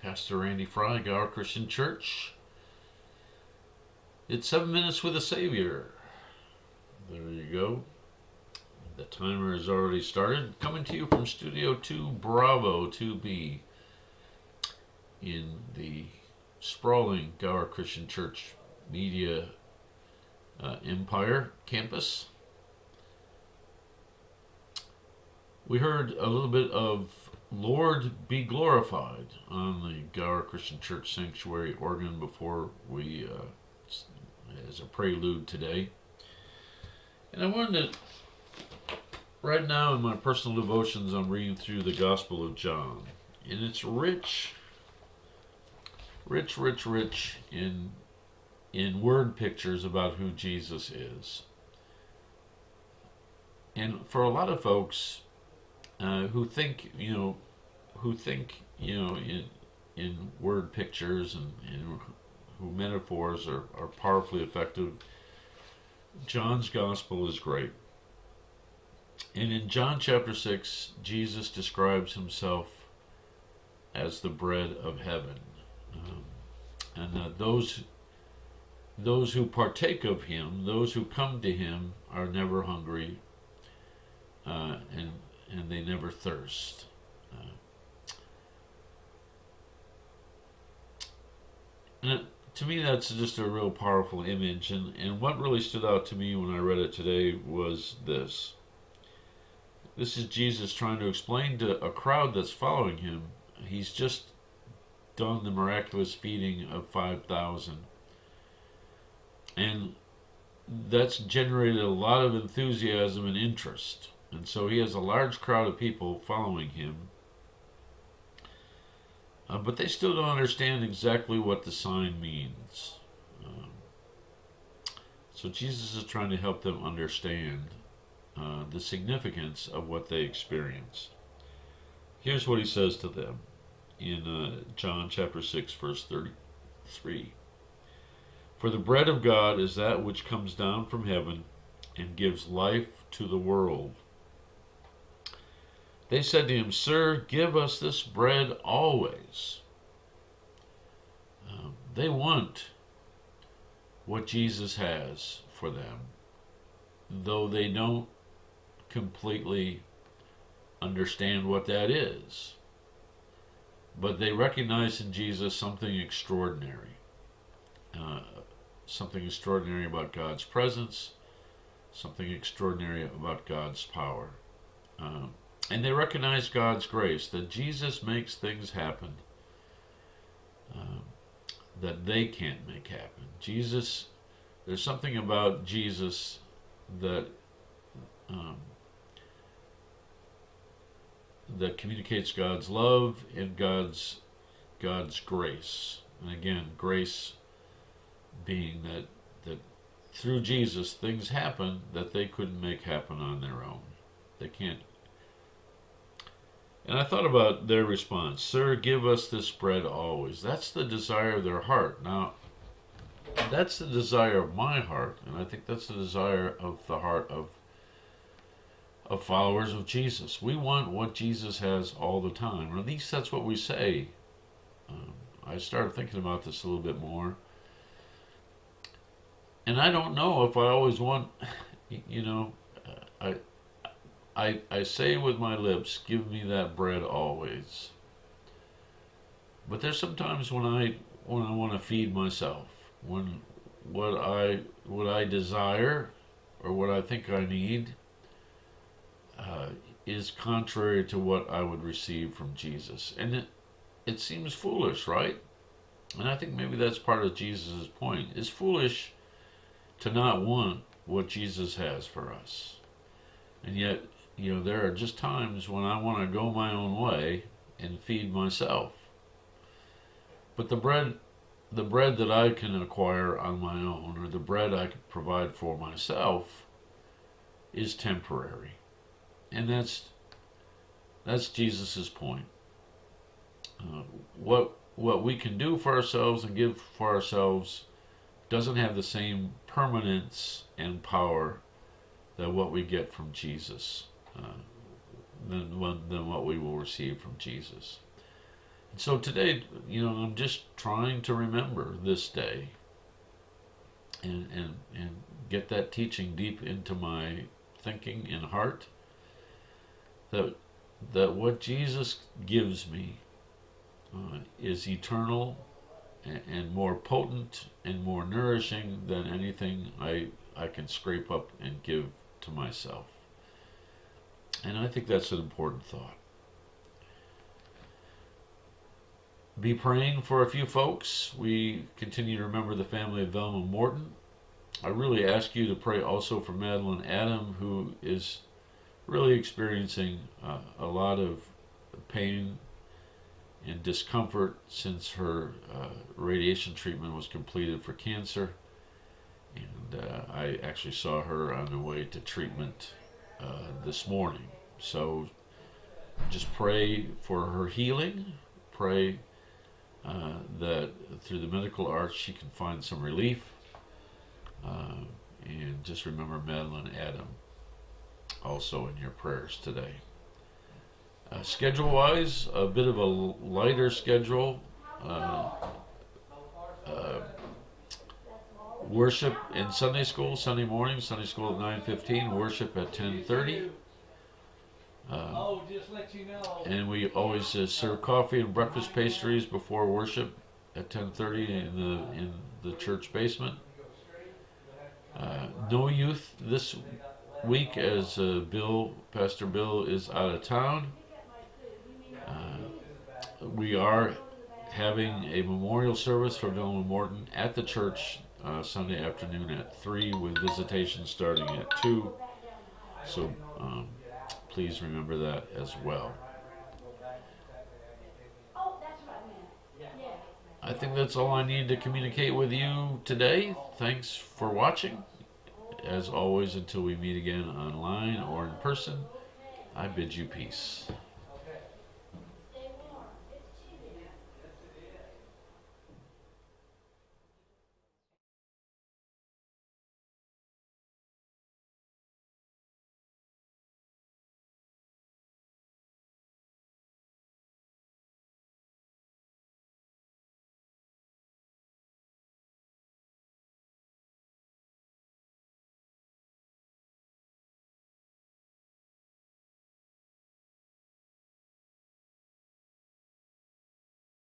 Pastor Randy Fry, Gower Christian Church. It's 7 minutes with a Savior. There you go. The timer has already started. Coming to you from Studio 2 Bravo 2B in the sprawling Gower Christian Church Media Empire campus. We heard a little bit of Lord Be Glorified on the Gower Christian Church Sanctuary organ before we, as a prelude today. And I wanted to, right now in my personal devotions, I'm reading through the Gospel of John. And it's rich in word pictures about who Jesus is. And for a lot of folks, who think in word pictures and who metaphors are powerfully effective, John's gospel is great. And in John chapter 6, Jesus describes himself as the bread of heaven, and those who partake of him, those who come to him, are never hungry, and they never thirst. To me, that's just a real powerful image. And what really stood out to me when I read it today was this. This is Jesus trying to explain to a crowd that's following him. He's just done the miraculous feeding of 5,000. And that's generated a lot of enthusiasm and interest. And so he has a large crowd of people following him. But they still don't understand exactly what the sign means. So Jesus is trying to help them understand the significance of what they experience. Here's what he says to them in John chapter 6, verse 33. For the bread of God is that which comes down from heaven and gives life to the world. They said to him, Sir, give us this bread always. They want what Jesus has for them, though they don't completely understand what that is. But they recognize in Jesus something extraordinary. Something extraordinary about God's presence, something extraordinary about God's power. And they recognize God's grace, that Jesus makes things happen that they can't make happen. There's something about Jesus that that communicates God's love and God's grace. And again, grace being that through Jesus things happen that they couldn't make happen on their own. They can't. And I thought about their response. Sir, give us this bread always. That's the desire of their heart. Now, that's the desire of my heart, and I think that's the desire of the heart of followers of Jesus. We want what Jesus has all the time, or at least that's what we say. I started thinking about this a little bit more, and I don't know if I always want, I say with my lips, give me that bread always. But there's sometimes when I want to feed myself, when what I desire or what I think I need is contrary to what I would receive from Jesus. And it seems foolish, right? And I think maybe that's part of Jesus' point. It's foolish to not want what Jesus has for us. And yet, there are just times when I want to go my own way and feed myself. But the bread that I can acquire on my own, or the bread I can provide for myself, is temporary. And that's Jesus' point. What we can do for ourselves and give for ourselves doesn't have the same permanence and power that what we get from Jesus, than what we will receive from Jesus. So today, I'm just trying to remember this day and get that teaching deep into my thinking and heart, that what Jesus gives me is eternal and more potent and more nourishing than anything I can scrape up and give to myself. And I think that's an important thought. Be praying for a few folks. We continue to remember the family of Velma Morton. I really ask you to pray also for Madeline Adam, who is really experiencing a lot of pain and discomfort since her radiation treatment was completed for cancer. And I actually saw her on the way to treatment this morning. So just pray for her healing. Pray that through the medical arts she can find some relief. And just remember Madeline Adam also in your prayers today. Schedule-wise, a bit of a lighter schedule. Worship in Sunday school, Sunday morning, Sunday school at 9:15, worship at 10:30. And we always serve coffee and breakfast pastries before worship at 10:30 in the church basement. No youth this week as Pastor Bill is out of town. We are having a memorial service for Vilma Morton at the church Sunday afternoon at 3 with visitation starting at 2. So please remember that as well. I think that's all I need to communicate with you today. Thanks for watching. As always, until we meet again online or in person, I bid you peace.